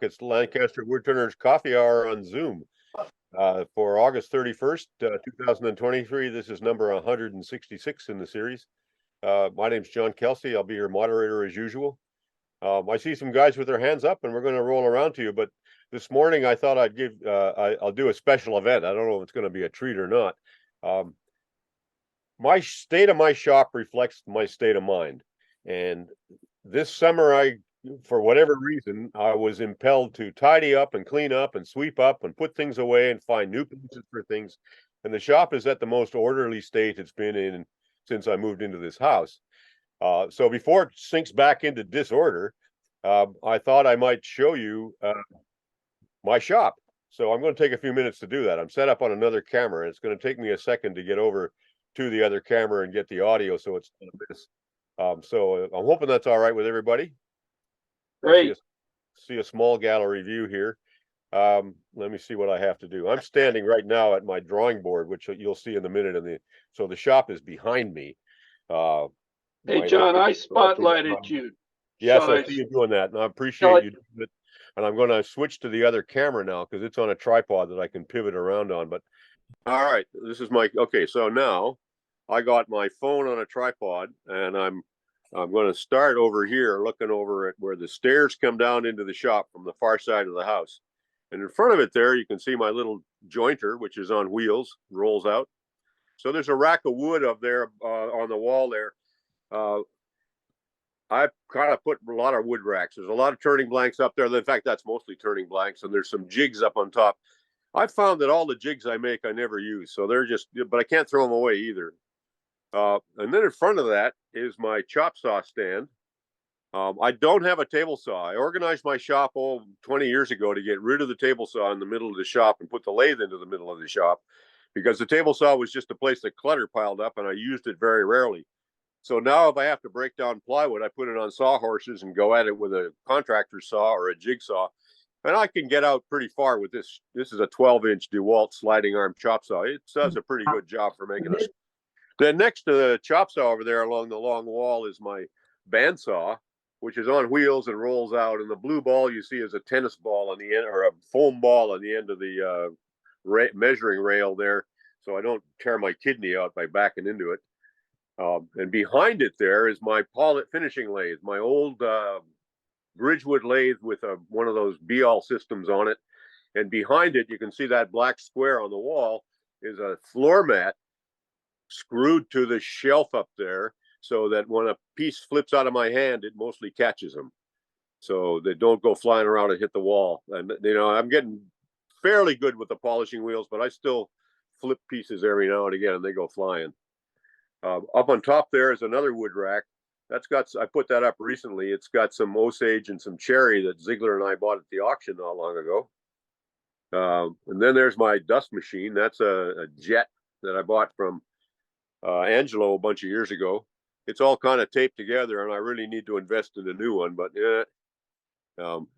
It's Lancaster Woodturners Coffee Hour on Zoom for August 31st, 2023. This is number 166 in the series. My name's John Kelsey. I'll be your moderator as usual. I see some guys with their hands up, and we're going to roll around to you. But this morning, I thought I'd I'll do a special event. I don't know if it's going to be a treat or not. My state of my shop reflects my state of mind. And this summer, for whatever reason, I was impelled to tidy up and clean up and sweep up and put things away and find new places for things. And the shop is at the most orderly state it's been in since I moved into this house. So before it sinks back into disorder, I thought I might show you my shop. So I'm going to take a few minutes to do that. I'm set up on another camera, and it's going to take me a second to get over to the other camera and get the audio so it's not a miss. So I'm hoping that's all right with everybody. Great. See a small gallery view here. Let me see what I have to do. I'm standing right now at my drawing board, which you'll see in a minute. So the shop is behind me. Hey, John, I spotlighted you. Yes, I see you doing that, and I appreciate you doing it. And I'm going to switch to the other camera now because it's on a tripod that I can pivot around on. But all right, this is okay. So now I got my phone on a tripod, and I'm going to start over here, looking over at where the stairs come down into the shop from the far side of the house. And in front of it there, you can see my little jointer, which is on wheels, rolls out. So there's a rack of wood up there on the wall there. I've kind of put a lot of wood racks. There's a lot of turning blanks up there. In fact, that's mostly turning blanks, and there's some jigs up on top. I've found that all the jigs I make, I never use. So they're but I can't throw them away either. And then in front of that is my chop saw stand. I don't have a table saw. I organized my shop 20 years ago to get rid of the table saw in the middle of the shop and put the lathe into the middle of the shop because the table saw was just a place that clutter piled up, and I used it very rarely. So now if I have to break down plywood, I put it on sawhorses and go at it with a contractor saw or a jigsaw. And I can get out pretty far with this. This is a 12-inch DeWalt sliding arm chop saw. It does a pretty good job for making us. Then next to the chop saw over there along the long wall is my bandsaw, which is on wheels and rolls out. And the blue ball you see is a tennis ball on the end, or a foam ball on the end of the measuring rail there, so I don't tear my kidney out by backing into it. And behind it there is my finishing lathe, my old Bridgewood lathe with one of those Be-All systems on it. And behind it, you can see that black square on the wall is a floor mat screwed to the shelf up there so that when a piece flips out of my hand, it mostly catches them. So they don't go flying around and hit the wall. And, I'm getting fairly good with the polishing wheels, but I still flip pieces every now and again and they go flying. Up on top there is another wood rack. I put that up recently. It's got some Osage and some cherry that Ziegler and I bought at the auction not long ago. And then there's my dust machine. That's a jet that I bought from Angelo a bunch of years ago. It's all kind of taped together, and I really need to invest in a new one. But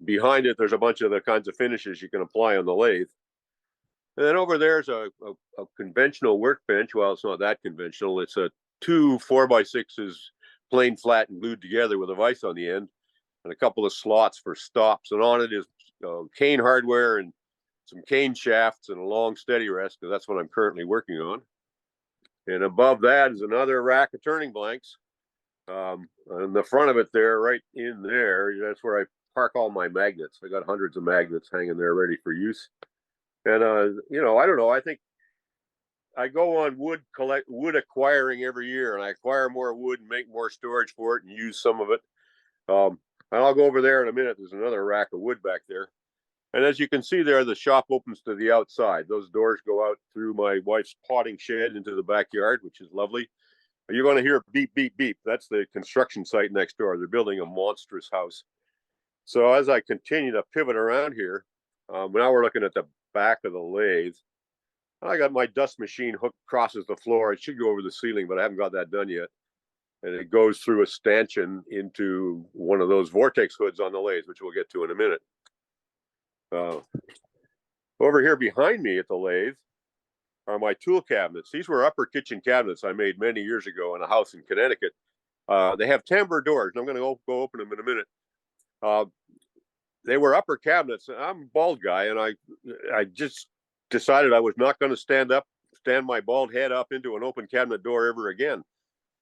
behind it, there's a bunch of the kinds of finishes you can apply on the lathe. And then over there's a conventional workbench. Well, it's not that conventional. It's a 2 4x6s, plain flat and glued together with a vise on the end, and a couple of slots for stops. And on it is cane hardware and some cane shafts and a long steady rest, because that's what I'm currently working on. And above that is another rack of turning blanks. And the front of it there, right in there, that's where I park all my magnets. I got hundreds of magnets hanging there ready for use. And, I don't know. I think I go on wood acquiring every year, and I acquire more wood and make more storage for it and use some of it. And I'll go over there in a minute. There's another rack of wood back there. And as you can see there, the shop opens to the outside. Those doors go out through my wife's potting shed into the backyard, which is lovely. You're going to hear beep, beep, beep. That's the construction site next door. They're building a monstrous house. So as I continue to pivot around here, now we're looking at the back of the lathe. I got my dust machine hooked crosses the floor. It should go over the ceiling, but I haven't got that done yet. And it goes through a stanchion into one of those vortex hoods on the lathe, which we'll get to in a minute. Over here behind me at the lathe are my tool cabinets. These were upper kitchen cabinets I made many years ago in a house in Connecticut. They have tambour doors, and I'm going to go open them in a minute. they were upper cabinets. I'm a bald guy, and I just decided I was not going to stand my bald head up into an open cabinet door ever again.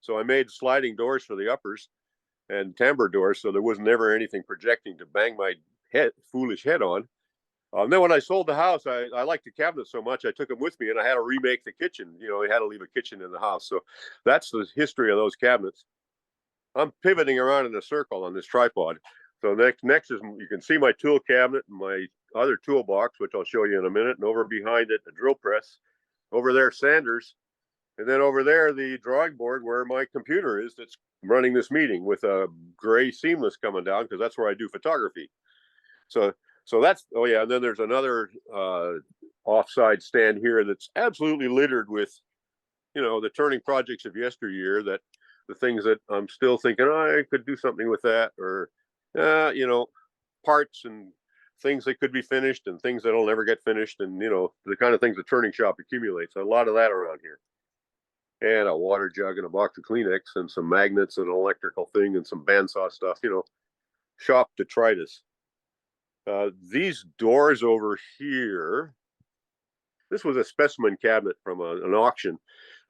So I made sliding doors for the uppers and timbre doors, so there was never anything projecting to bang my foolish head on. Then when I sold the house, I liked the cabinets so much, I took them with me, and I had to remake the kitchen. You know, I had to leave a kitchen in the house. So that's the history of those cabinets. I'm pivoting around in a circle on this tripod. So next is, you can see my tool cabinet and my other toolbox, which I'll show you in a minute. And over behind it, the drill press. Over there, sanders. And then over there, the drawing board where my computer is that's running this meeting with a gray seamless coming down, because that's where I do photography. So that's, oh yeah, and then there's another offside stand here that's absolutely littered with, you know, the turning projects of yesteryear, that the things that I'm still thinking, oh, I could do something with that, or you know, parts and things that could be finished and things that'll never get finished, and you know, the kind of things the turning shop accumulates. A lot of that around here. And a water jug and a box of Kleenex and some magnets and an electrical thing and some bandsaw stuff, you know, shop detritus. These doors over here, this was a specimen cabinet from an auction.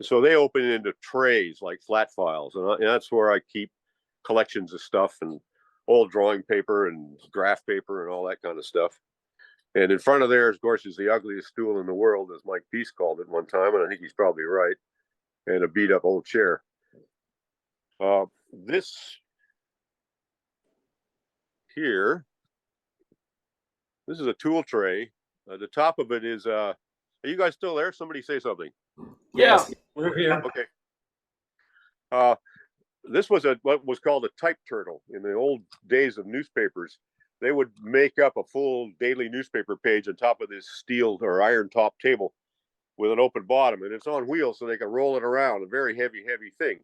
So they open into trays like flat files. And that's where I keep collections of stuff and old drawing paper and graph paper and all that kind of stuff. And in front of there, of course, is the ugliest stool in the world, as Mike Peace called it one time. And I think he's probably right. And a beat up old chair. This here, this is a tool tray. The top of it is, are you guys still there? Somebody say something. Yeah. We're here. Okay. This was what was called a type turtle in the old days of newspapers. They would make up a full daily newspaper page on top of this steel or iron top table with an open bottom, and it's on wheels so they can roll it around, a very heavy thing.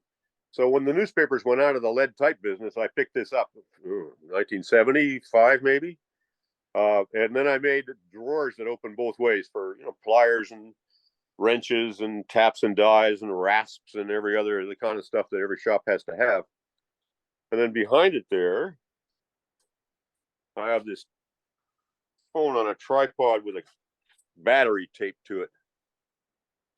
So when the newspapers went out of the lead type business, I picked this up, 1975 maybe. And then I made drawers that open both ways for, you know, pliers and wrenches and taps and dies and rasps and every other, the kind of stuff that every shop has to have. And then behind it there, I have this phone on a tripod with a battery taped to it.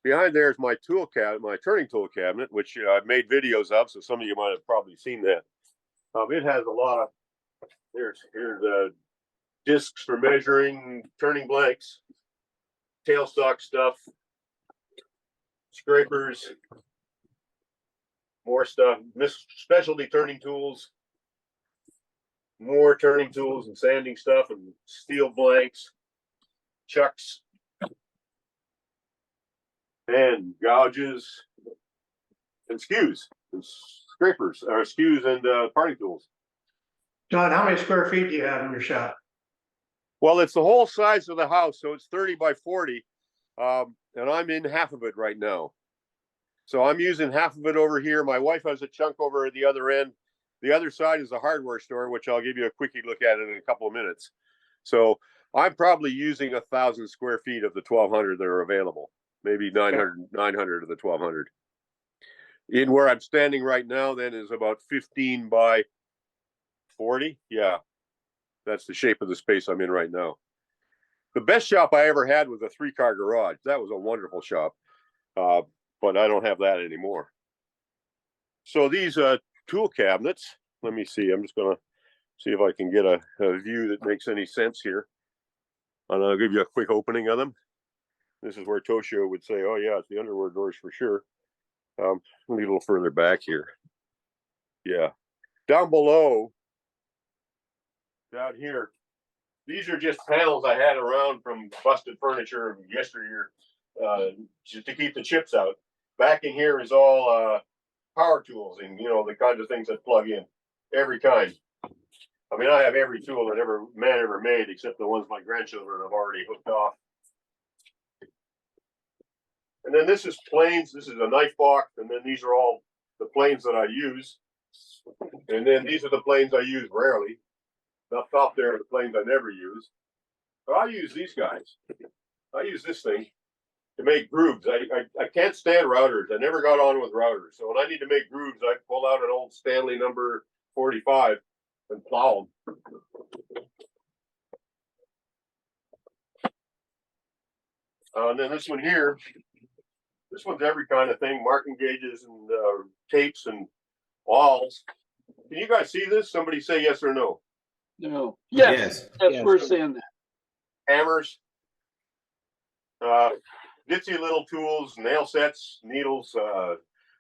Behind there is my tool cabinet, my turning tool cabinet, which I've made videos of, so some of you might have probably seen that. It has a lot of, here's the discs for measuring turning blanks, tailstock stuff, scrapers, more stuff, specialty turning tools, more turning tools and sanding stuff, and steel blanks, chucks, and gouges, and skews, and scrapers, or skews and parting tools. John, how many square feet do you have in your shop? Well, it's the whole size of the house, so it's 30 by 40, and I'm in half of it right now. So I'm using half of it over here. My wife has a chunk over at the other end. The other side is a hardware store, which I'll give you a quickie look at in a couple of minutes. So I'm probably using 1,000 square feet of the 1,200 that are available. Maybe 900 of the 1,200. In where I'm standing right now, then, is about 15 by 40. Yeah, that's the shape of the space I'm in right now. The best shop I ever had was a 3-car garage. That was a wonderful shop, but I don't have that anymore. So these tool cabinets, let me see. I'm just going to see if I can get a view that makes any sense here. And I'll give you a quick opening of them. This is where Toshio would say, oh yeah, it's the underwear doors for sure. Let me a little further back here. Yeah. Down below, down here, these are just panels I had around from busted furniture yesteryear, just to keep the chips out. Back in here is all power tools and, you know, the kinds of things that plug in. Every kind. I mean, I have every tool that man ever made, except the ones my grandchildren have already hooked off. And then this is planes. This is a knife box. And then these are all the planes that I use. And then these are the planes I use rarely. Up top there are the planes I never use. But I use these guys. I use this thing to make grooves. I can't stand routers. I never got on with routers. So when I need to make grooves, I pull out an old Stanley number 45 and plow them. And then this one here, this one's every kind of thing, marking gauges and tapes and awls. Can you guys see this? Somebody say yes or no. No. Yes. Yes, we're seeing that. Hammers, ditzy little tools, nail sets, needles,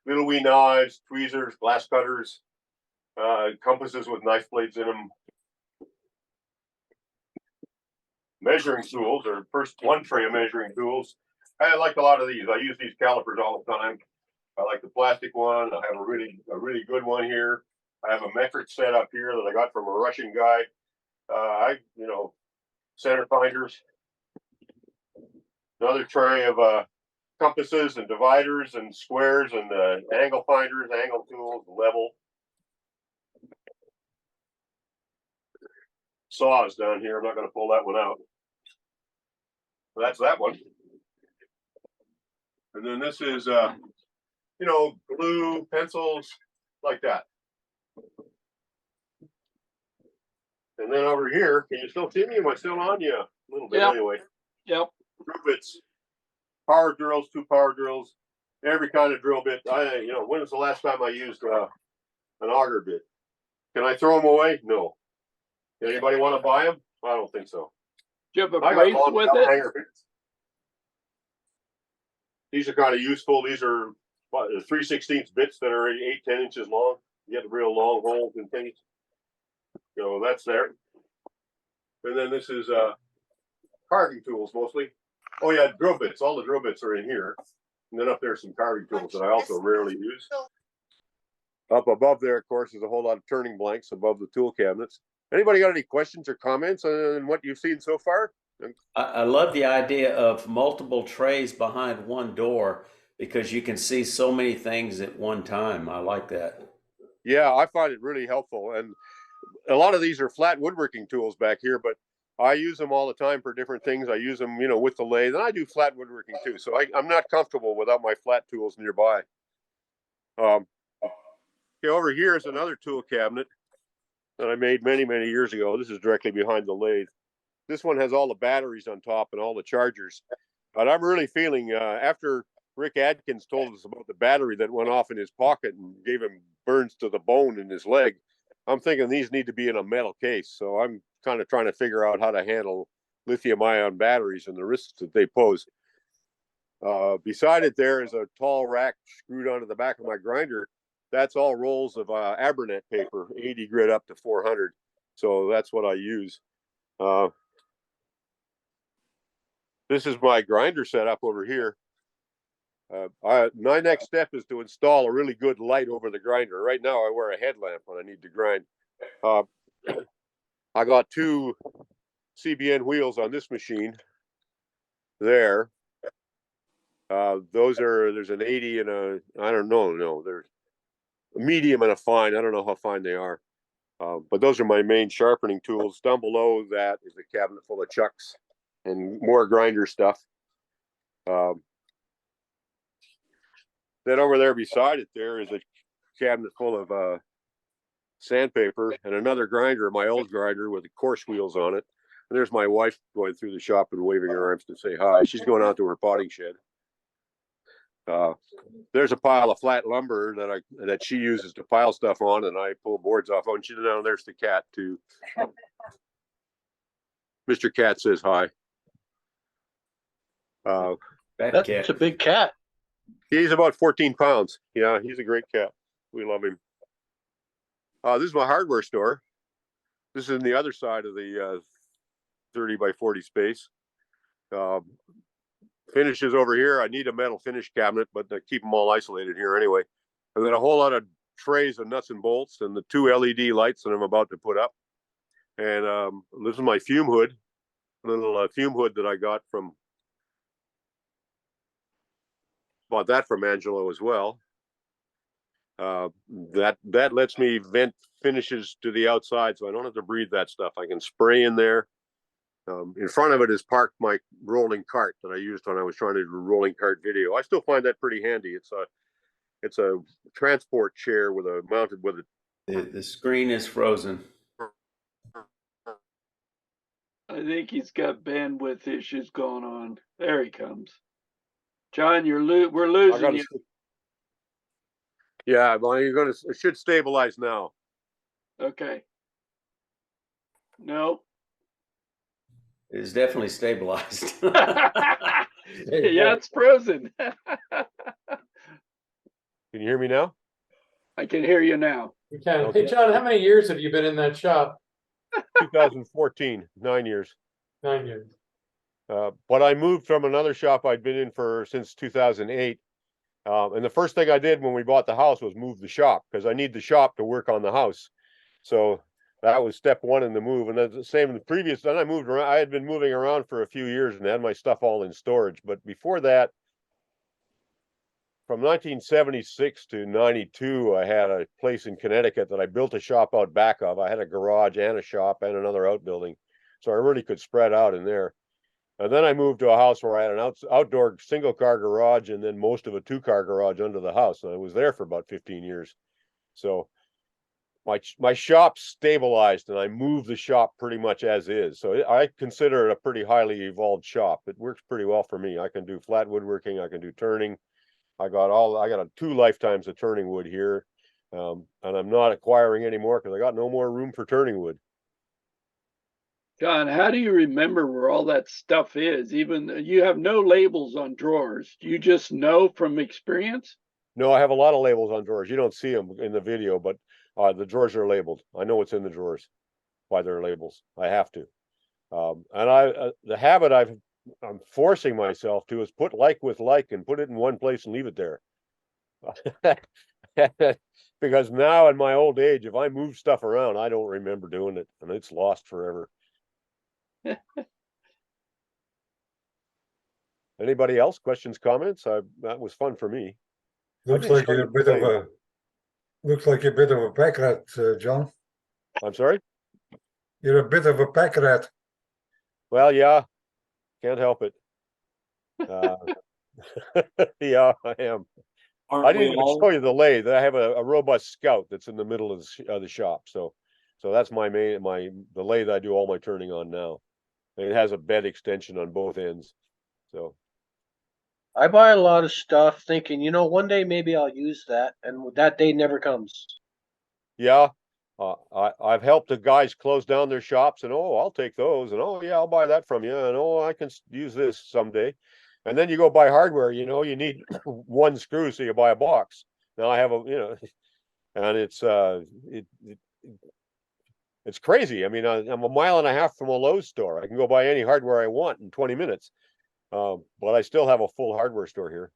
little wee knives, tweezers, glass cutters, compasses with knife blades in them, measuring tools, or first one tray of measuring tools. I like a lot of these. I use these calipers all the time. I like the plastic one. I have a really good one here. I have a metric set up here that I got from a Russian guy. Center finders. Another tray of compasses and dividers and squares and angle finders, angle tools, level. Saws down here. I'm not going to pull that one out. So that's that one. And then this is, glue, pencils, like that. And then over here, can you still see me? Am I still on? Yeah, a little bit anyway. Yep. Drill bits, power drills, 2 power drills, every kind of drill bit. When was the last time I used an auger bit? Can I throw them away? No. Anybody want to buy them? I don't think so. Do you have a brace with it? Bits. These are kind of useful. These are 3/16 bits that are 8-10 inches long. You get real long holes and things. So that's there. And then this is carving tools mostly. Oh yeah, drill bits. All the drill bits are in here. And then up there some carving tools that I also rarely use. Up above there, of course, is a whole lot of turning blanks above the tool cabinets. Anybody got any questions or comments on what you've seen so far? I love the idea of multiple trays behind one door because you can see so many things at one time. I like that. Yeah, I find it really helpful. And a lot of these are flat woodworking tools back here, but I use them all the time for different things. I use them, with the lathe, and I do flat woodworking too. So I'm not comfortable without my flat tools nearby. Okay, over here is another tool cabinet that I made many, many years ago. This is directly behind the lathe. This one has all the batteries on top and all the chargers. But I'm really feeling, after Rick Adkins told us about the battery that went off in his pocket and gave him burns to the bone in his leg, I'm thinking these need to be in a metal case. So I'm kind of trying to figure out how to handle lithium-ion batteries and the risks that they pose. Beside it, there is a tall rack screwed onto the back of my grinder. That's all rolls of Abernet paper, 80 grit up to 400. So that's what I use. This is my grinder setup over here. My next step is to install a really good light over the grinder. Right now, I wear a headlamp when I need to grind. I got 2 CBN wheels on this machine. There. There's an 80 and I don't know. No, there's a medium and a fine. I don't know how fine they are. But those are my main sharpening tools. Down below that is a cabinet full of chucks and more grinder stuff. Then over there beside it, there is a cabinet full of sandpaper and another grinder, my old grinder with the coarse wheels on it. And there's my wife going through the shop and waving her arms to say hi. She's going out to her potting shed. There's a pile of flat lumber that she uses to pile stuff on, and I pull boards off on. There's the cat too. Mr. Cat says hi. That's a big cat. He's about 14 pounds. Yeah, he's a great cat. We love him. This is my hardware store. This is on the other side of the 30 by 40 space. Finishes over here. I need a metal finish cabinet, but I keep them all isolated here anyway. And then a whole lot of trays of nuts and bolts and the 2 LED lights that I'm about to put up. And this is my fume hood, little fume hood that I got from, bought that from Angelo as well. That lets me vent finishes to the outside, so I don't have to breathe that stuff. I can spray in there. In front of it is parked my rolling cart that I used when I was trying to do a rolling cart video. I still find that pretty handy. It's a transport chair with a mounted with a. The screen is frozen. I think he's got bandwidth issues going on. There he comes. John, we're I losing gotta, you. yeah, well, it should stabilize now. Okay. No. It is definitely stabilized. Yeah, it's frozen. Can you hear me now? I can hear you now. You can. Okay. Hey, John, how many years have you been in that shop? 2014, 9 years. 9 years. But I moved from another shop I'd been in since 2008. And the first thing I did when we bought the house was move the shop because I need the shop to work on the house. So that was step one in the move. And then the same in the previous, then I moved around. I had been moving around for a few years and had my stuff all in storage. But before that, from 1976 to 92, I had a place in Connecticut that I built a shop out back of. I had a garage and a shop and another outbuilding. So I really could spread out in there. And then I moved to a house where I had an outdoor single car garage and then most of a 2-car garage under the house. And I was there for about 15 years. So my shop stabilized and I moved the shop pretty much as is. So I consider it a pretty highly evolved shop. It works pretty well for me. I can do flat woodworking. I can do turning. I got 2 lifetimes of turning wood here. And I'm not acquiring anymore because I got no more room for turning wood. John, how do you remember where all that stuff is? Even you have no labels on drawers. Do you just know from experience? No, I have a lot of labels on drawers. You don't see them in the video, but the drawers are labeled. I know what's in the drawers by their labels. I have to. And the habit I'm forcing myself to is put like with like and put it in one place and leave it there. Because now in my old age, if I move stuff around, I don't remember doing it and it's lost forever. Anybody else? Questions, comments? That was fun for me. Looks like you're a bit of a pack rat, John. I'm sorry? You're a bit of a pack rat. Well, yeah, can't help it. Yeah, I am. I didn't even show you the lathe. I have a robust Scout that's in the middle of the shop. So that's the lathe I do all my turning on now. It has a bed extension on both ends. So I buy a lot of stuff thinking, one day maybe I'll use that, and that day never comes. yeah, I've helped the guys close down their shops, and I'll take those, and yeah, I'll buy that from you, and I can use this someday. And then you go buy hardware, you need one screw, so you buy a box. Now I have and it's crazy. I mean, I'm a mile and a half from a Lowe's store. I can go buy any hardware I want in 20 minutes. But I still have a full hardware store here.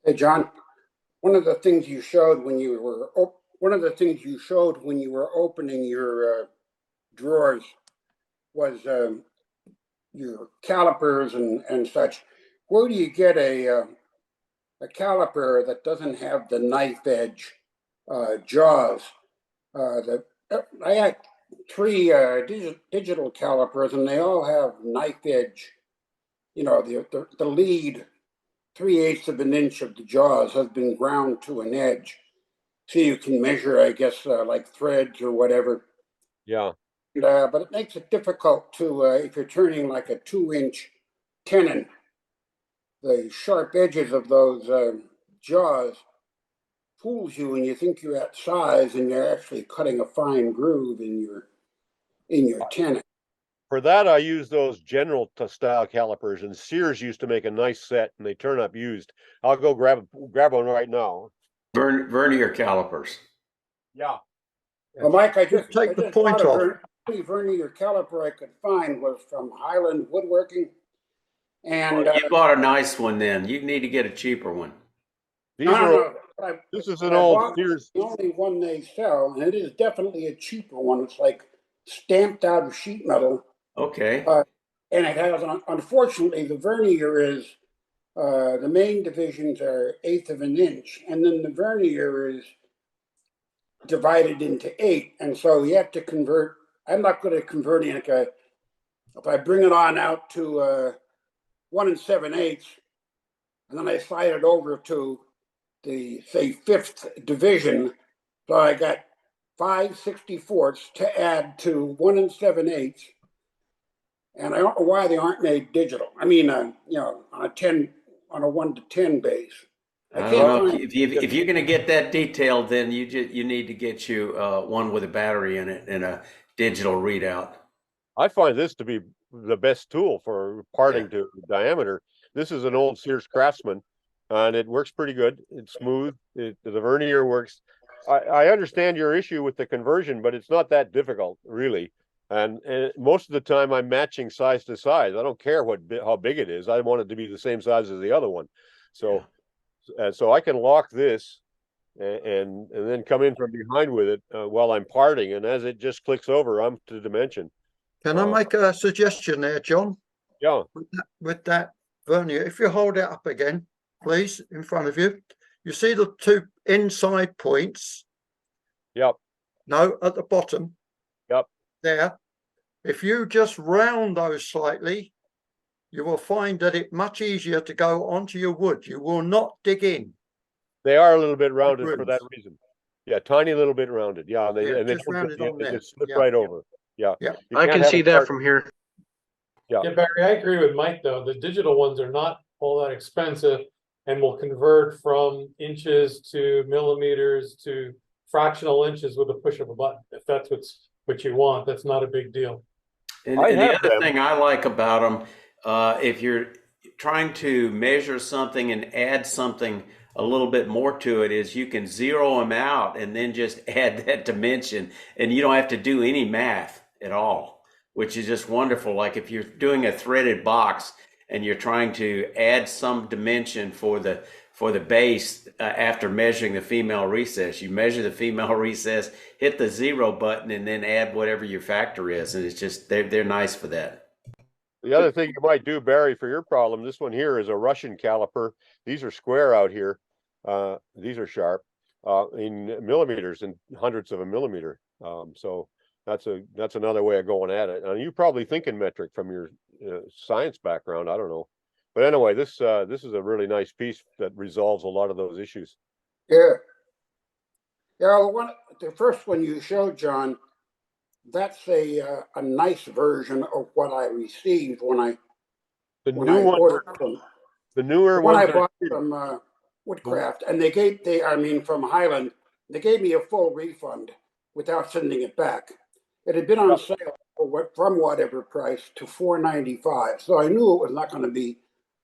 Hey, John, one of the things you showed when you were opening your drawers was your calipers and such. Where do you get a caliper that doesn't have the knife edge jaws? I had 3 digital calipers, and they all have knife edge. The lead 3/8 of an inch of the jaws has been ground to an edge, so you can measure, I guess, like threads or whatever. Yeah. But it makes it difficult to if you're turning like a 2-inch tenon. The sharp edges of those jaws fools you, and you think you're at size, and you're actually cutting a fine groove in your tenon. For that, I use those general style calipers, and Sears used to make a nice set, and they turn up used. I'll go grab one right now. Vernier calipers. Yeah. Well, Mike, I just Take the points off. The Vernier caliper I could find was from Highland Woodworking, and You bought a nice one. Then you need to get a cheaper one. This is an old Sears. The only one they sell, and it is definitely a cheaper one. It's like stamped out of sheet metal. Okay. And it has, unfortunately, the Vernier is, the main divisions are 1/8 of an inch, and then the Vernier is divided into 8. And so you have to convert. I'm not good at converting. Like if I bring it on out to 1 7/8, and then I slide it over to the, say, 5th division, so I got 5/64 to add to 1 7/8. And I don't know why they aren't made digital. I mean, on a 1 to 10 base. I don't can't know find- if you're going to get that detailed, then you need to get you one with a battery in it and a digital readout. I find this to be the best tool for parting to diameter. This is an old Sears Craftsman, and it works pretty good. It's smooth. The Vernier works. I understand your issue with the conversion, but it's not that difficult, really. And most of the time, I'm matching size to size. I don't care how big it is. I want it to be the same size as the other one. So, so I can lock this and then come in from behind with it while I'm parting. And as it just clicks over, I'm to dimension. Can I make a suggestion there, John? Yeah. With that Vernier, if you hold it up again, please, in front of you, you see the two inside points? Yep. No, at the bottom. Yep. There. If you just round those slightly, you will find that it's much easier to go onto your wood. You will not dig in. They are a little bit rounded for that reason. Yeah, tiny little bit rounded. Yeah, and they just rounded on there. just slip right over. Yeah. Yeah, You I can't can have see it that part- from here. Yeah, Barry, I agree with Mike, though. The digital ones are not all that expensive and will convert from inches to millimeters to fractional inches with a push of a button. If that's what you want, that's not a big deal. And I the have other them. thing I like about them, if you're trying to measure something and add something a little bit more to it, is you can zero them out and then just add that dimension, and you don't have to do any math at all, which is just wonderful. Like if you're doing a threaded box and you're trying to add some dimension for the base after measuring the female recess, you measure the female recess, hit the 0 button, and then add whatever your factor is, and it's just they're nice for that. The other thing you might do, Barry, for your problem, this one here is a Russian caliper. These are square out here. These are sharp in millimeters and hundredths of a millimeter. So that's another way of going at it. And you probably think in metric from your science background. I don't know, but anyway, this is a really nice piece that resolves a lot of those issues. Yeah. Yeah, the first one you showed, John, that's a nice version of what I received when I ordered from the newer when ones I bought from Woodcraft, and from Highland, they gave me a full refund without sending it back. It had been on sale from whatever price to $4.95, so I knew it was not going to be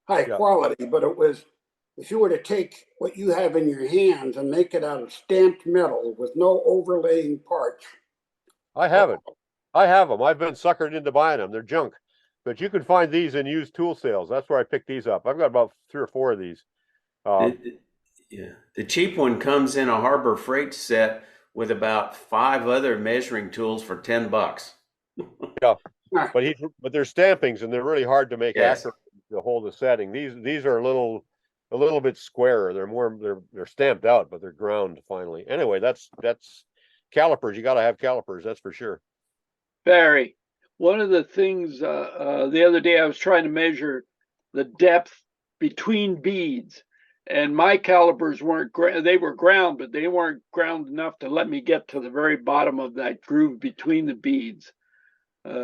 high quality, but it was. If you were to take what you have in your hands and make it out of stamped metal with no overlaying parts. I have it. I have them. I've been suckered into buying them. They're junk, but you can find these in used tool sales. That's where I picked these up. I've got about 3 or 4 of these. The cheap one comes in a Harbor Freight set with about 5 other measuring tools for $10. Yeah, but they're stampings and they're really hard to make accurate to hold the setting. These are a little bit squarer. They're stamped out, but they're ground finally. Anyway, that's calipers. You got to have calipers, that's for sure. Barry, one of the things the other day I was trying to measure the depth between beads, and my calipers they were ground, but they weren't ground enough to let me get to the very bottom of that groove between the beads.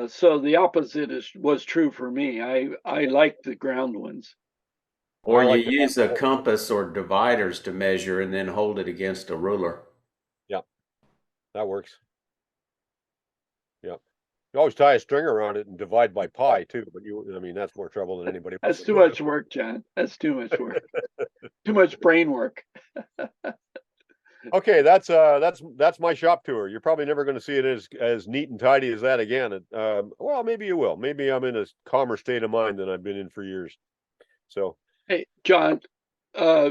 So the opposite was true for me. I like the ground ones. Or you use a compass or dividers to measure and then hold it against a ruler. Yeah, that works. Yeah. You always tie a string around it and divide by pi too, but that's more trouble than anybody That's wants too much work, John. That's too much work. Too much brain work. Okay, that's my shop tour. You're probably never going to see it as neat and tidy as that again. Well, maybe you will. Maybe I'm in a calmer state of mind than I've been in for years. So, hey, John, I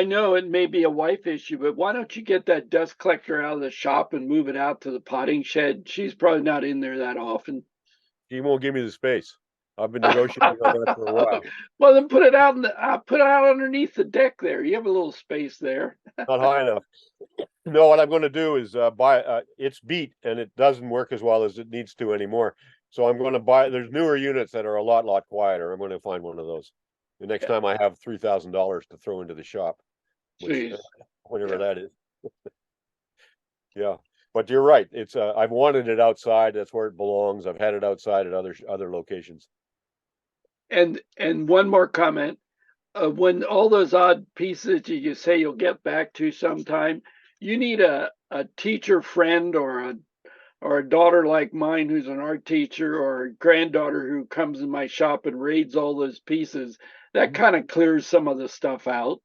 know it may be a wife issue, but why don't you get that dust collector out of the shop and move it out to the potting shed? She's probably not in there that often. she won't give me the space. I've been negotiating on that for a while. Well, then put it out underneath the deck there. You have a little space there. Not high enough. No, what I'm going to do is buy. It's beat, and it doesn't work as well as it needs to anymore. So I'm going to buy. There's newer units that are a lot quieter. I'm going to find one of those the next time I have $3,000 to throw into the shop, which, whenever that is. Yeah, but you're right. It's I've wanted it outside. That's where it belongs. I've had it outside at other locations. And one more comment. When all those odd pieces you say you'll get back to sometime, you need a teacher friend or a daughter like mine who's an art teacher or a granddaughter who comes in my shop and raids all those pieces. That kind of clears some of the stuff out.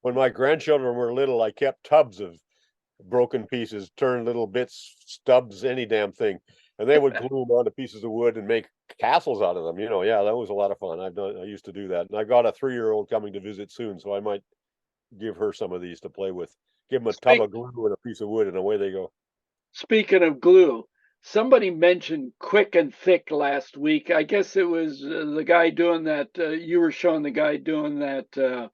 When my grandchildren were little, I kept tubs of broken pieces, turn little bits, stubs, any damn thing, and they would glue them onto pieces of wood and make castles out of them. You know, yeah, that was a lot of fun. I used to do that, and I got a 3-year-old coming to visit soon, so I might give her some of these to play with. Give them a tub of glue and a piece of wood, and away they go. Speaking of glue, somebody mentioned quick and thick last week. I guess it was the guy doing that. You were showing the guy doing that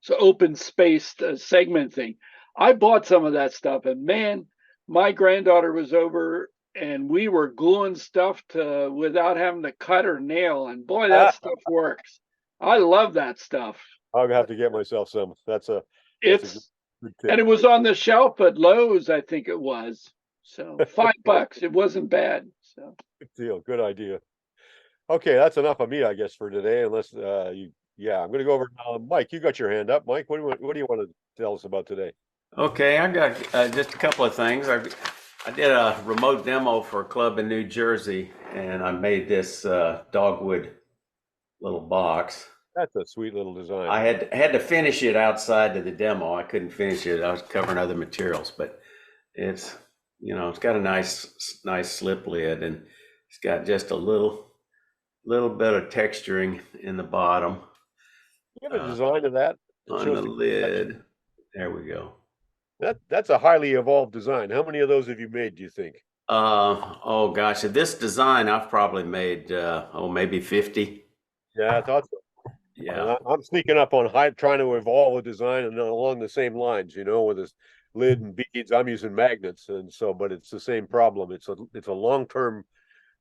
so open spaced segment thing. I bought some of that stuff, and man, my granddaughter was over, and we were gluing stuff to without having to cut or nail. And boy, that stuff works. I love that stuff. I'll have to get myself some. That's a It's good tip. and it was on the shelf at Lowe's, I think it was. So $5. It wasn't bad. So Good deal. Good idea. Okay, that's enough of me, I guess, for today. Unless yeah, I'm going to go over now. Mike, you got your hand up. Mike, what do you want to tell us about today? Okay, I got just a couple of things. I did a remote demo for a club in New Jersey, and I made this dogwood little box. That's a sweet little design. I had to finish it outside of the demo. I couldn't finish it. I was covering other materials, but it's it's got a nice slip lid, and it's got just a little bit of texturing in the bottom. You have a design of that on the lid. There we go. That's a highly evolved design. How many of those have you made, do you think? Oh gosh, this design I've probably made maybe 50. Yeah, I thought so. Yeah, I'm sneaking up on trying to evolve a design and along the same lines, with this lid and beads. I'm using magnets, and so, but it's the same problem. It's a long-term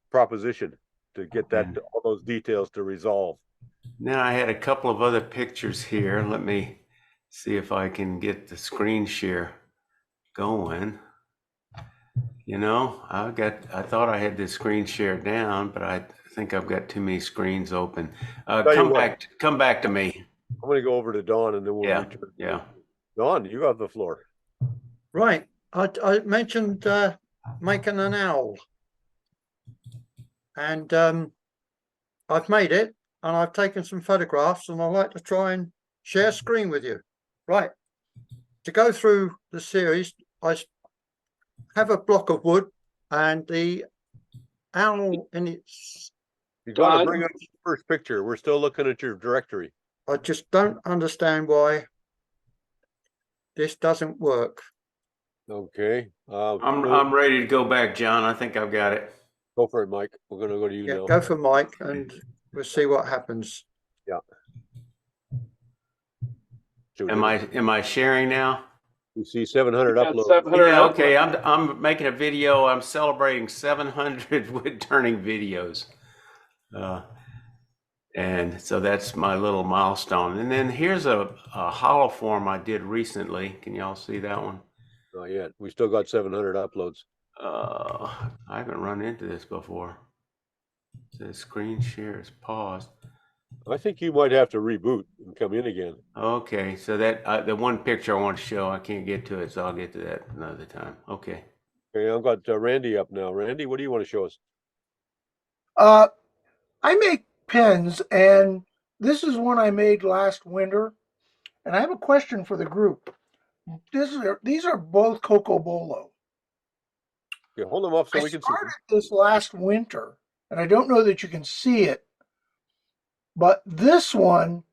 proposition to get all those details to resolve. Now I had a couple of other pictures here. Let me see if I can get the screen share going. I thought I had the screen share down, but I think I've got too many screens open. Come back to me. I'm going to go over to Dawn, and then we'll return. Yeah. Dawn, you have the floor. Right. I mentioned making an owl. And I've made it, and I've taken some photographs, and I'd like to try and share screen with you. Right. To go through the series, I have a block of wood, and the owl in its... You got to bring up the first picture. We're still looking at your directory. I just don't understand why this doesn't work. Okay. I'm ready to go back, John. I think I've got it. Go for it, Mike. We're going to go to you now. Go for Mike, and we'll see what happens. Yeah. Am I sharing now? You see 700 uploads. 700 yeah, okay. I'm making a video. I'm celebrating 700 wood turning videos. And so that's my little milestone. And then here's a hollow form I did recently. Can y'all see that one? Not yet. We still got 700 uploads. I haven't run into this before. The screen share is paused. I think you might have to reboot and come in again. Okay, so that the one picture I want to show, I can't get to it, so I'll get to that another time. Okay. Okay, I've got Randy up now. Randy, what do you want to show us? I make pens, and this is one I made last winter. And I have a question for the group. These are both Cocobolo. Okay, hold them up so I we can see. started this last winter, and I don't know that you can see it, but this one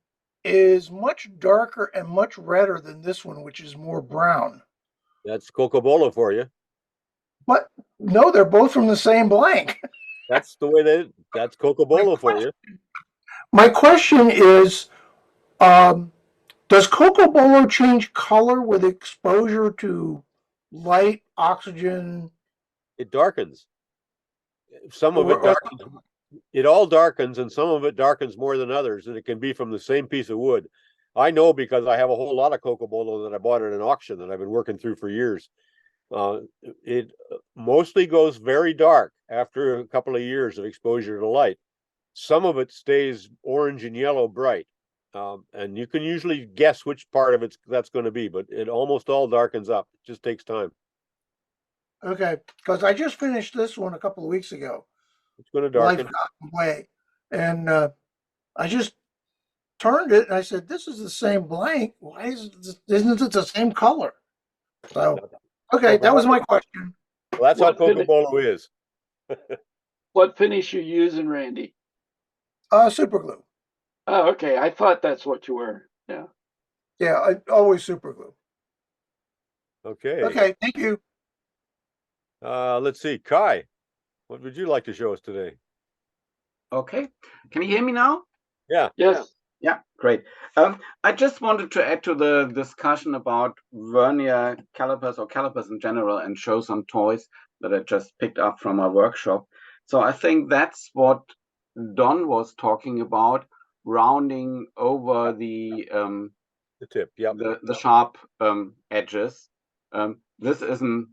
is much darker and much redder than this one, which is more brown. That's Cocobolo for you. But no, they're both from the same blank. That's the way that's Cocobolo for you. My question is, does Cocobolo change color with exposure to light, oxygen? It darkens. Some of it darkens. It all darkens, and some of it darkens more than others, and it can be from the same piece of wood. I know because I have a whole lot of Cocobolo that I bought at an auction that I've been working through for years. It mostly goes very dark after a couple of years of exposure to light. Some of it stays orange and yellow bright. And you can usually guess which part of that's going to be, but it almost all darkens up. It just takes time. Okay, because I just finished this one a couple of weeks ago. It's going to Life darken. got away, and I just turned it and I said, "This is the same blank. Why isn't it the same color?" So, okay, that was my question. Well, that's how Cocobolo is. What finish you using, Randy? Super glue. Oh, okay. I thought that's what you were. Yeah. Yeah, I always super glue. Okay. Okay, thank you. Let's see, Kai, what would you like to show us today? Okay, can you hear me now? Yeah. Yes. Yeah, great. I just wanted to add to the discussion about vernier calipers or calipers in general and show some toys that I just picked up from my workshop. So I think that's what Don was talking about, rounding over the tip, yeah, the sharp edges. This is an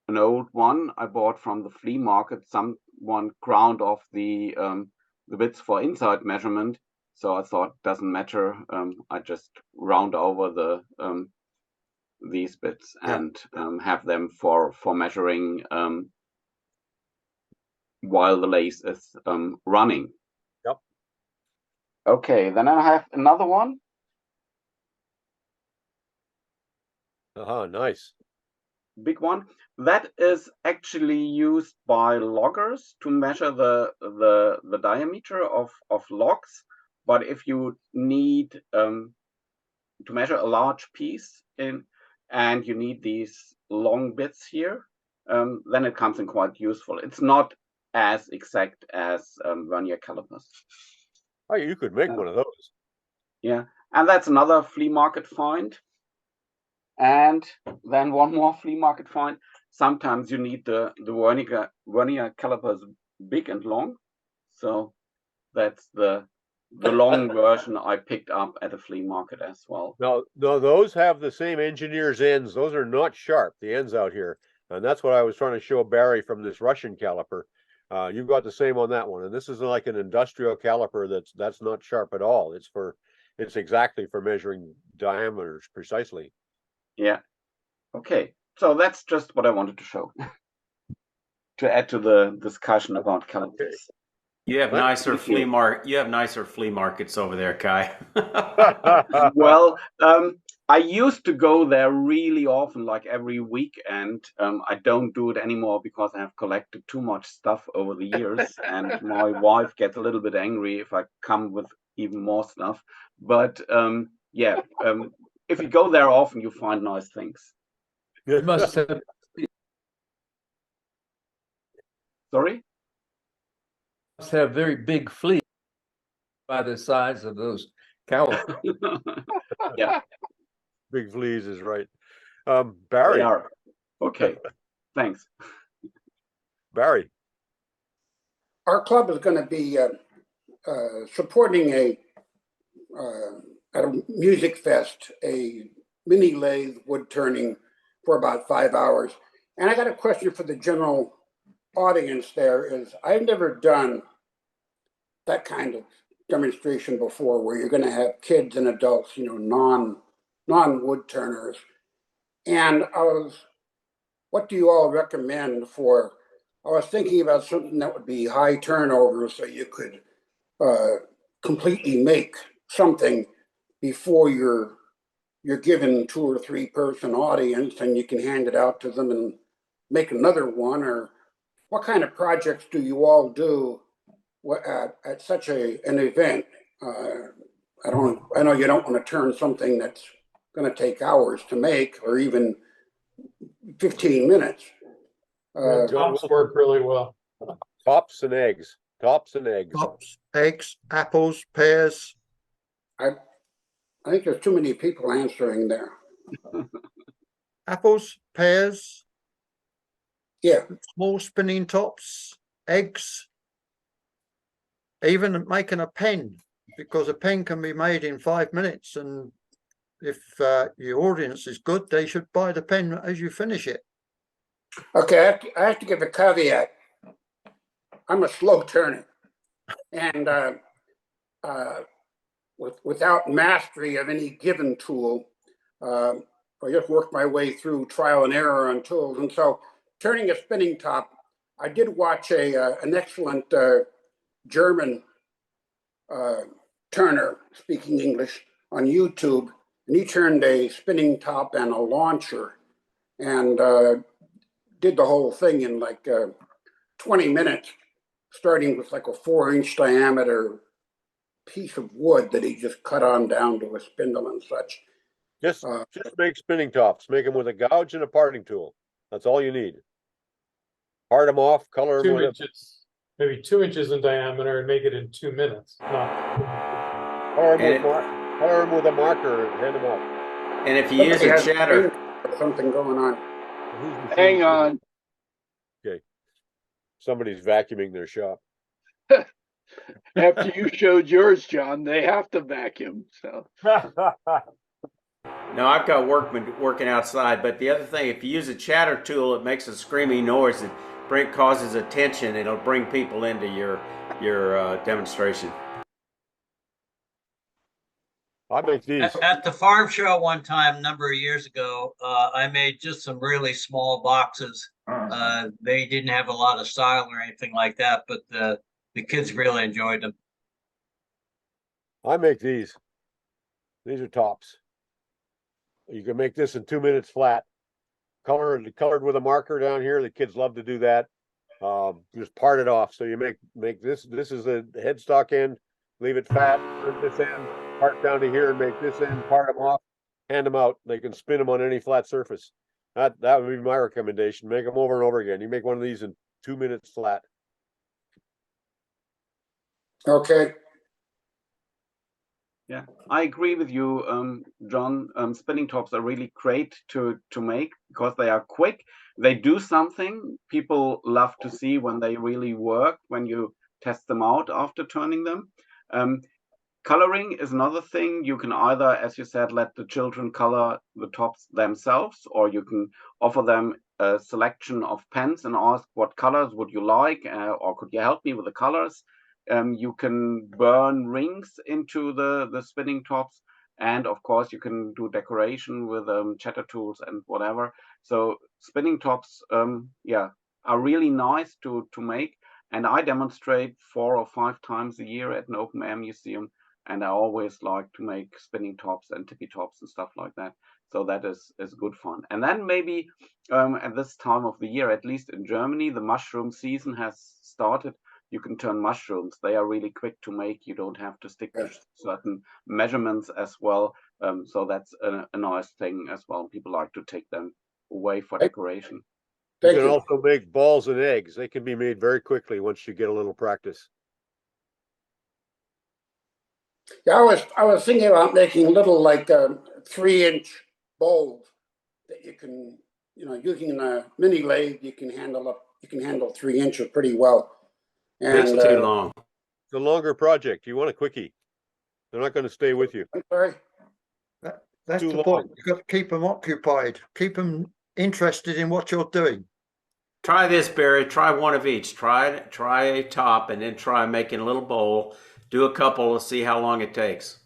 old one I bought from the flea market. Someone ground off the bits for inside measurement. So I thought doesn't matter. I just round over the these bits and have them for measuring while the lace is running. Yep. Okay, then I have another one. Nice. Big one that is actually used by loggers to measure the diameter of logs. But if you need to measure a large piece and you need these long bits here, then it comes in quite useful. It's not as exact as vernier calipers. Oh, you could make one of those. Yeah, and that's another flea market find. And then one more flea market find. Sometimes you need the vernier calipers big and long. So that's the long version I picked up at a flea market as well. No, those have the same engineer's ends. Those are not sharp, the ends out here. And that's what I was trying to show Barry from this Russian caliper. You've got the same on that one. And this is like an industrial caliper that's not sharp at all. It's exactly for measuring diameters precisely. Yeah. Okay. So that's just what I wanted to show. To add to the discussion about calipers. You have nicer flea markets over there, Kai. Well, I used to go there really often, like every weekend. I don't do it anymore because I have collected too much stuff over the years, and my wife gets a little bit angry if I come with even more stuff. But yeah, if you go there often, you find nice things. You must have. Sorry? Must have very big fleas by the size of those cows. Yeah. Big fleas is right. Barry. They are. Okay. Thanks. Barry. Our club is going to be supporting at a music fest, a mini lathe wood turning for about 5 hours. And I got a question for the general audience there is, I've never done that kind of demonstration before where you're going to have kids and adults, non wood turners. And what do you all recommend for, I was thinking about something that would be high turnover so you could completely make something before you're given 2 or 3 person audience and you can hand it out to them and make another one. Or what kind of projects do you all do at such an event? I know you don't want to turn something that's going to take hours to make or even 15 minutes. Tops work really well. Tops and eggs. Tops, eggs, apples, pears. I think there's too many people answering there. Apples, pears. Yeah. Small spinning tops, eggs. Even making a pen, because a pen can be made in 5 minutes and if your audience is good, they should buy the pen as you finish it. Okay, I have to give a caveat. I'm a slow turner, and without mastery of any given tool, I just worked my way through trial and error on tools. And so, turning a spinning top, I did watch an excellent German turner speaking English on YouTube, and he turned a spinning top and a launcher, and did the whole thing in like 20 minutes, starting with like a 4-inch diameter piece of wood that he just cut on down to a spindle and such. Just make spinning tops. Make them with a gouge and a parting tool. That's all you need. Part them off, color them. 2 inches, maybe 2 inches in diameter, and make it in 2 minutes. Color them with a marker and hand them off. And if you use a chatter, something going on. Hang on. Okay. Somebody's vacuuming their shop. After you showed yours, John, they have to vacuum. So. No, I've got workmen working outside, but the other thing, if you use a chatter tool, it makes a screaming noise that causes attention. It'll bring people into your demonstration. I make these. At the farm show one time, a number of years ago, I made just some really small boxes. They didn't have a lot of style or anything like that, but the kids really enjoyed them. I make these. These are tops. You can make this in 2 minutes flat. Colored with a marker down here. The kids love to do that. Just part it off. So you make this. This is the headstock end. Leave it fat. Turn this end. Part down to here and make this end. Part them off. Hand them out. They can spin them on any flat surface. That would be my recommendation. Make them over and over again. You make one of these in 2 minutes flat. Okay. Yeah, I agree with you, John. Spinning tops are really great to make because they are quick. They do something. People love to see when they really work, when you test them out after turning them. Coloring is another thing. You can either, as you said, let the children color the tops themselves, or you can offer them a selection of pens and ask, what colors would you like, or could you help me with the colors? You can burn rings into the spinning tops, and of course you can do decoration with chatter tools and whatever. So spinning tops, are really nice to make, and I demonstrate 4 or 5 times a year at an open air museum, and I always like to make spinning tops and tippy tops and stuff like that. So that is good fun. And then maybe at this time of the year, at least in Germany, the mushroom season has started. You can turn mushrooms. They are really quick to make. You don't have to stick to certain measurements as well. So that's a nice thing as well. People like to take them away for decoration. You can also make balls and eggs. They can be made very quickly once you get a little practice. Yeah, I was thinking about making little like 3-inch bowls that you can, using a mini lathe, you can handle 3 inches pretty well. And it's too long. It's a longer project. You want a quickie. They're not going to stay with you. I'm sorry. That's the point. You've got to keep them occupied. Keep them interested in what you're doing. Try this, Barry. Try one of each. Try a top, and then try making a little bowl. Do a couple to see how long it takes.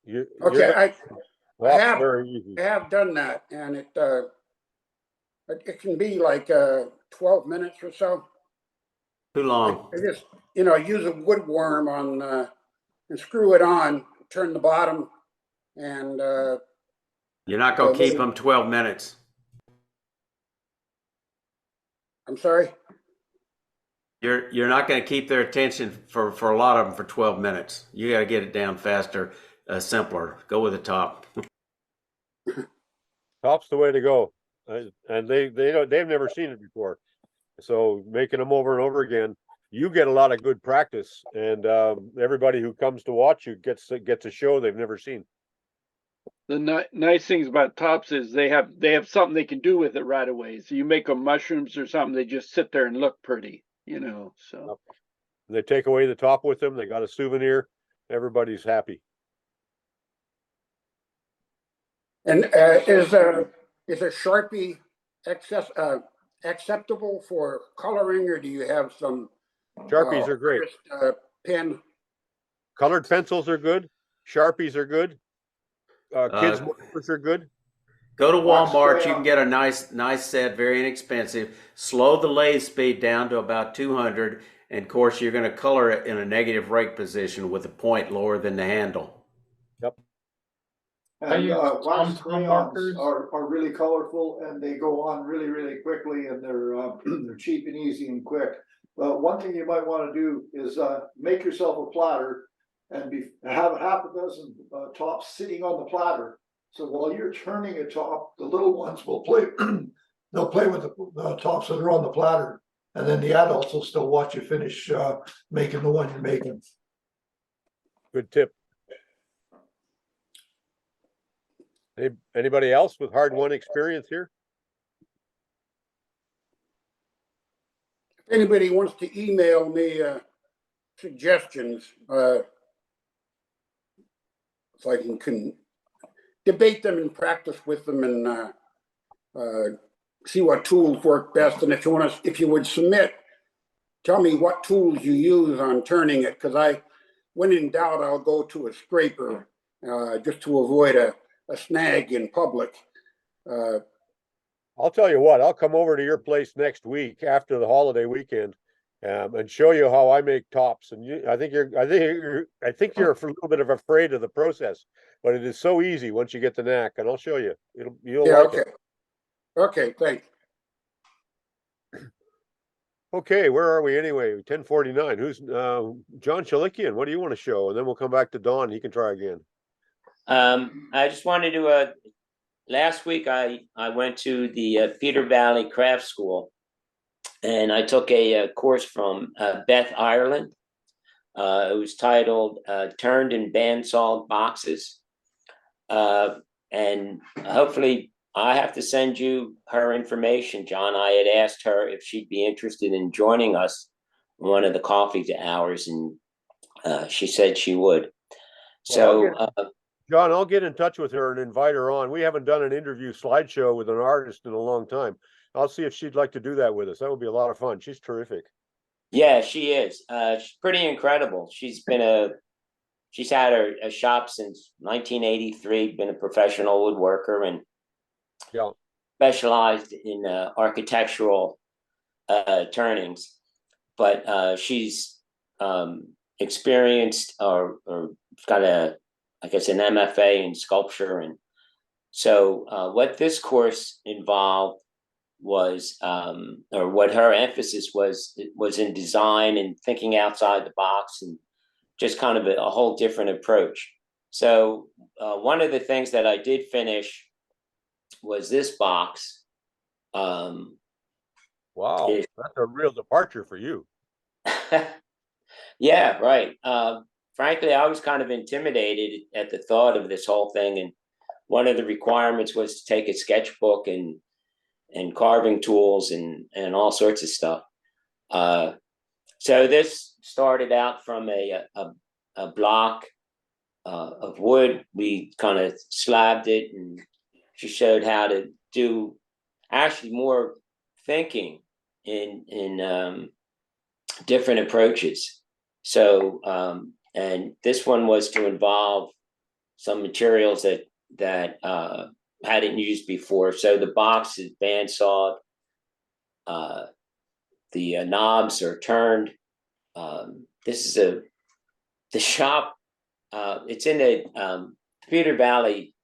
I have done that, and it can be like 12 minutes or so. Too long. I just use a wood worm on and screw it on, turn the bottom, and you're not going to keep them 12 minutes. I'm sorry. You're not going to keep their attention for a lot of them for 12 minutes. You got to get it down faster, simpler. Go with the top. Top's the way to go, and they've never seen it before. So making them over and over again, you get a lot of good practice, and everybody who comes to watch you gets a show they've never seen. The nice things about tops is they have something they can do with it right away. So you make them mushrooms or something, they just sit there and look pretty, so. They take away the top with them. They got a souvenir. Everybody's happy. And is a Sharpie acceptable for coloring, or do you have some Sharpies are great. pen? Colored pencils are good. Sharpies are good. Kids markers are good. Go to Walmart. You can get a nice set, very inexpensive. Slow the lathe speed down to about 200, and of course, you're going to color it in a negative rake position with the point lower than the handle. Yep. And wax crayons are really colorful, and they go on really, really quickly, and they're they're cheap and easy and quick. But one thing you might want to do is make yourself a platter and have half a dozen tops sitting on the platter. So while you're turning a top, the little ones will play. They'll play with the tops that are on the platter, and then the adults will still watch you finish making the one you're making. Good tip. Anybody else with hard-won experience here? If anybody wants to email me suggestions, so I can debate them and practice with them and see what tools work best. And if you would submit, tell me what tools you use on turning it, because when in doubt, I'll go to a scraper just to avoid a snag in public. I'll tell you what, I'll come over to your place next week after the holiday weekend and show you how I make tops. And I think you're a little bit of afraid of the process, but it is so easy once you get the knack, and I'll show you. You'll like it. Okay, thanks. Okay, where are we anyway? 10:49. Who's John Chalikian? What do you want to show? And then we'll come back to Don. He can try again. I just wanted to, last week I went to the Peter Valley Craft School, and I took a course from Beth Ireland. It was titled Turned and Bandsawed Boxes. And hopefully I have to send you her information, John. I had asked her if she'd be interested in joining us in one of the coffee hours, and she said she would. So John, I'll get in touch with her and invite her on. We haven't done an interview slideshow with an artist in a long time. I'll see if she'd like to do that with us. That would be a lot of fun. She's terrific. Yeah, she is. She's pretty incredible. She's had a shop since 1983, been a professional woodworker, and specialized in architectural turnings. But she's experienced or got I guess an MFA in sculpture. And so what this course involved was, or what her emphasis was in design and thinking outside the box, and just kind of a whole different approach. So one of the things that I did finish was this box. Wow, that's a real departure for you. Yeah, right. Frankly, I was kind of intimidated at the thought of this whole thing. And one of the requirements was to take a sketchbook and carving tools and all sorts of stuff. So this started out from a block of wood. We kind of slabbed it, and she showed how to do actually more thinking in different approaches. So, and this one was to involve some materials that hadn't used before. So the box is bandsawed. The knobs are turned. This is the shop. It's in the Peter Valley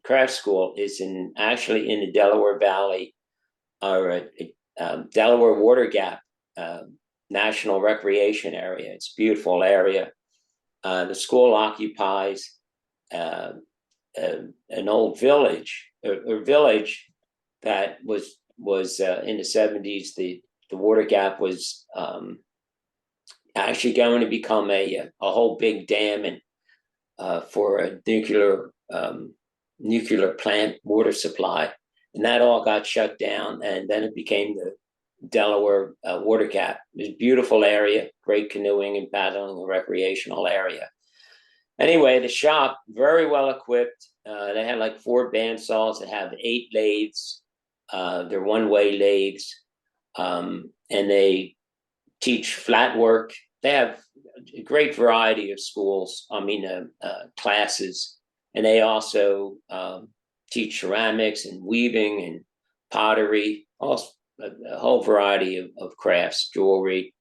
Craft School is actually in the Delaware Valley, or Delaware Water Gap National Recreation Area. It's a beautiful area. The school occupies an old village, or village that was in the 70s. The Water Gap was actually going to become a whole big dam and for a nuclear plant water supply, and that all got shut down, and then it became the Delaware Water Gap. It's a beautiful area, great canoeing and paddling, a recreational area. Anyway, the shop, very well equipped, They had like 4 bandsaws that have 8 lathes. They're one-way lathes, and they teach flat work. They have a great variety of classes, and they also teach ceramics and weaving and pottery, also a whole variety of crafts, jewelry,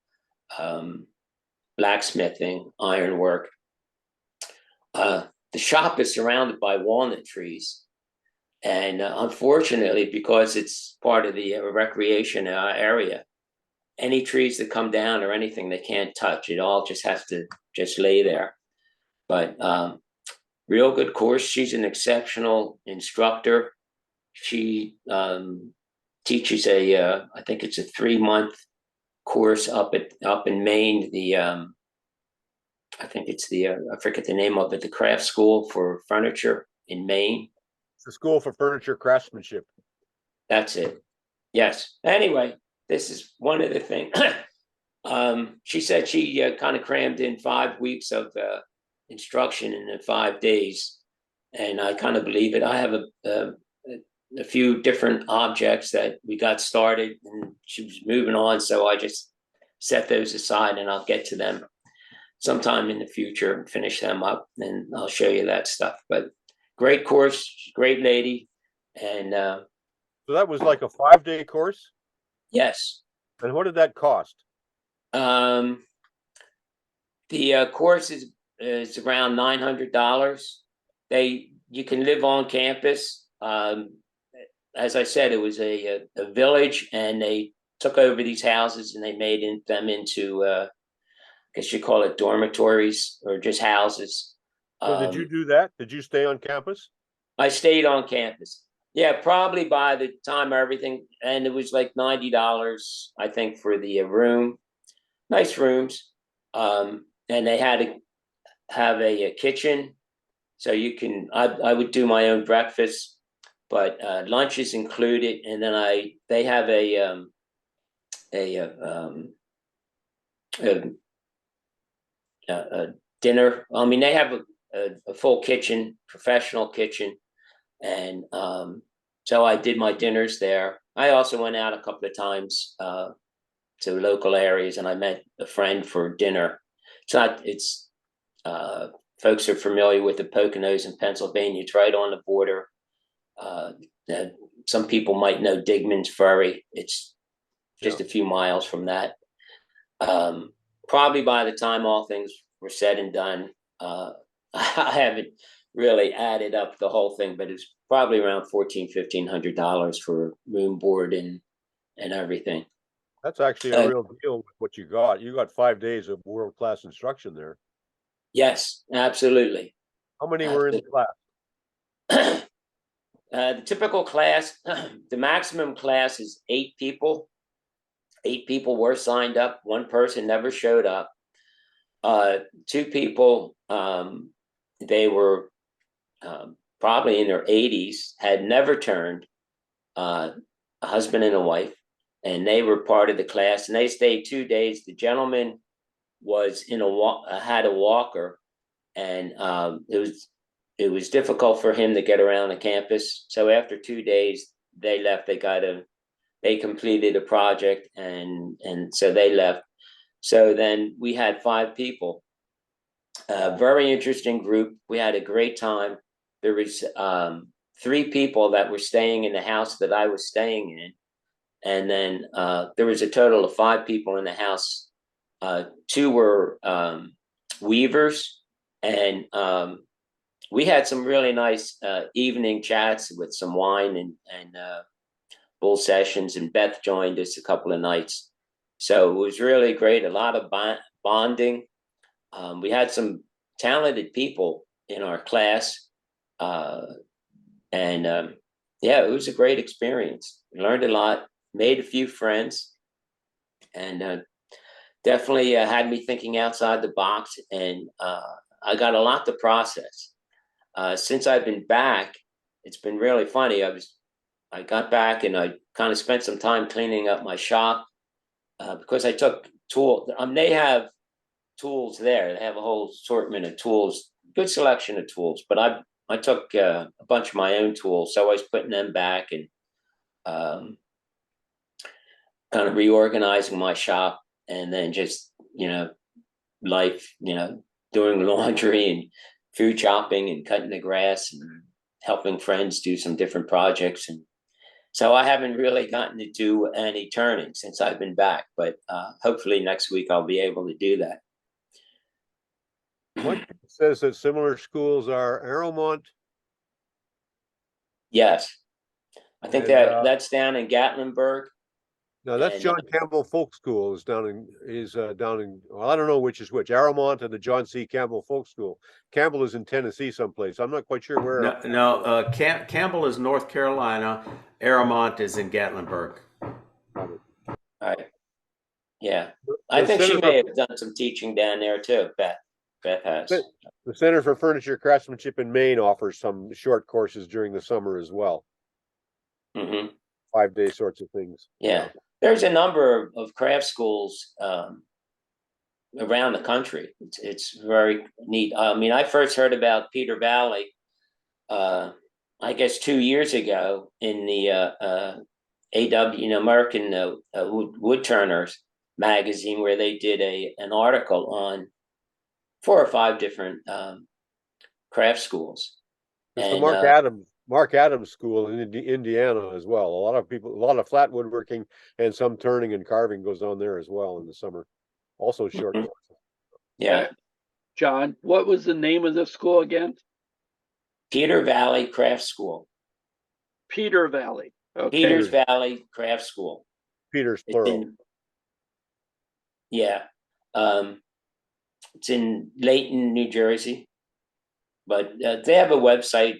blacksmithing, ironwork. The shop is surrounded by walnut trees. And unfortunately, because it's part of the recreation area, any trees that come down or anything they can't touch. It all just has to just lay there. But real good course. She's an exceptional instructor. She teaches I think it's a 3-month course up in Maine. I think it's I forget the name of it, the craft school for furniture in Maine. It's the School for Furniture Craftsmanship. That's it. Yes. Anyway, this is one of the things. She said she kind of crammed in 5 weeks of instruction in 5 days, and I kind of believe it. I have a few different objects that we got started, and she was moving on, so I just set those aside, and I'll get to them sometime in the future and finish them up, and I'll show you that stuff. But great course, great lady, and so that was like a 5-day course? Yes. And what did that cost? The course is around $900. You can live on campus. As I said, it was a village, and they took over these houses and they made them into I guess you call it dormitories or just houses. So did you do that? Did you stay on campus? I stayed on campus. Yeah, probably by the time everything, and it was like $90, I think, for the room. Nice rooms. And they had to have a kitchen. So you can, I would do my own breakfast, but lunch is included. And then they have a dinner. I mean, they have a full kitchen, professional kitchen. And so I did my dinners there. I also went out a couple of times to local areas, and I met a friend for dinner. Folks are familiar with the Poconos in Pennsylvania. It's right on the border. Some people might know Digman's Ferry. It's just a few miles from that. Probably by the time all things were said and done, I haven't really added up the whole thing, but it's probably around $1,400-1,500 for room, board, and everything. That's actually a real deal with what you got. You got 5 days of world-class instruction there. Yes, absolutely. How many were in the class? The typical class, the maximum class is 8 people. 8 people were signed up. 1 person never showed up. 2 people, they were probably in their 80s, had never turned, a husband and a wife, and they were part of the class, and they stayed 2 days. The gentleman was had a walker, and it was difficult for him to get around the campus. So after 2 days, they left. They completed a project, and so they left. So then we had 5 people. Very interesting group. We had a great time. There was 3 people that were staying in the house that I was staying in. And then there was a total of 5 people in the house. 2 were weavers, and we had some really nice evening chats with some wine and bull sessions, and Beth joined us a couple of nights. So it was really great, a lot of bonding. We had some talented people in our class, and yeah, it was a great experience. We learned a lot, made a few friends, and definitely had me thinking outside the box, and I got a lot to process. Since I've been back, it's been really funny. I got back and I kind of spent some time cleaning up my shop because I took tools. They have tools there. They have a whole assortment of tools, good selection of tools. But I took a bunch of my own tools, so I was putting them back and kind of reorganizing my shop, and then just, life, doing laundry and food chopping and cutting the grass and helping friends do some different projects. And so I haven't really gotten to do any turning since I've been back, but hopefully next week I'll be able to do that. Mike says that similar schools are Arrowmont. Yes. I think And, that's down in Gatlinburg. No, that's And, John Campbell Folk School is down in, well, I don't know which is which, Arrowmont and the John C. Campbell Folk School. Campbell is in Tennessee someplace. I'm not quite sure where. Campbell is North Carolina. Arrowmont is in Gatlinburg. All right. Yeah. I think she may have done some teaching down there too, Beth. Beth has. The Center for Furniture Craftsmanship in Maine offers some short courses during the summer as well. Mm-hmm. 5-day sorts of things. Yeah. There's a number of craft schools around the country. It's very neat. I mean, I first heard about Peter Valley, I guess 2 years ago in the AW, American Woodturners magazine, where they did an article on 4 or 5 different craft schools. It's and, the Mark Adams School in Indiana as well. A lot of flat woodworking and some turning and carving goes on there as well in the summer. Also short courses. Yeah. John, what was the name of the school again? Peter Valley Craft School. Peter Valley. Okay. Peters Valley Craft School. Peters plural. It's in Layton, New Jersey, but they have a website.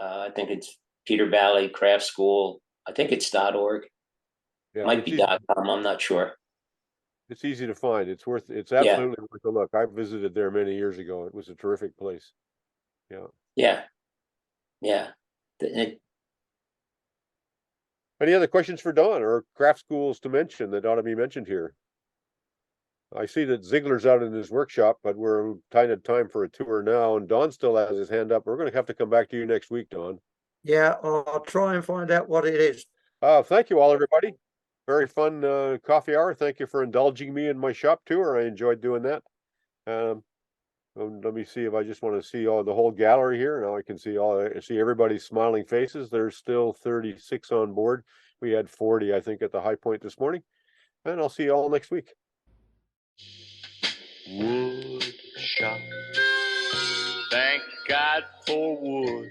I think it's Peter Valley Craft School. I think it's .org. Yeah, might be .com. I'm not sure. It's easy to find. It's absolutely worth a look. I visited there many years ago. It was a terrific place. Yeah. Any other questions for Don or craft schools to mention that ought to be mentioned here? I see that Ziegler's out in his workshop, but we're kind of time for a tour now, and Don still has his hand up. We're going to have to come back to you next week, Don. Yeah, I'll try and find out what it is. Thank you all, everybody. Very fun coffee hour. Thank you for indulging me in my shop tour. I enjoyed doing that. Let me see if I just want to see the whole gallery here. Now I can see everybody's smiling faces. There's still 36 on board. We had 40, I think, at the high point this morning. And I'll see you all next week. Wood shop. Thank God for wood.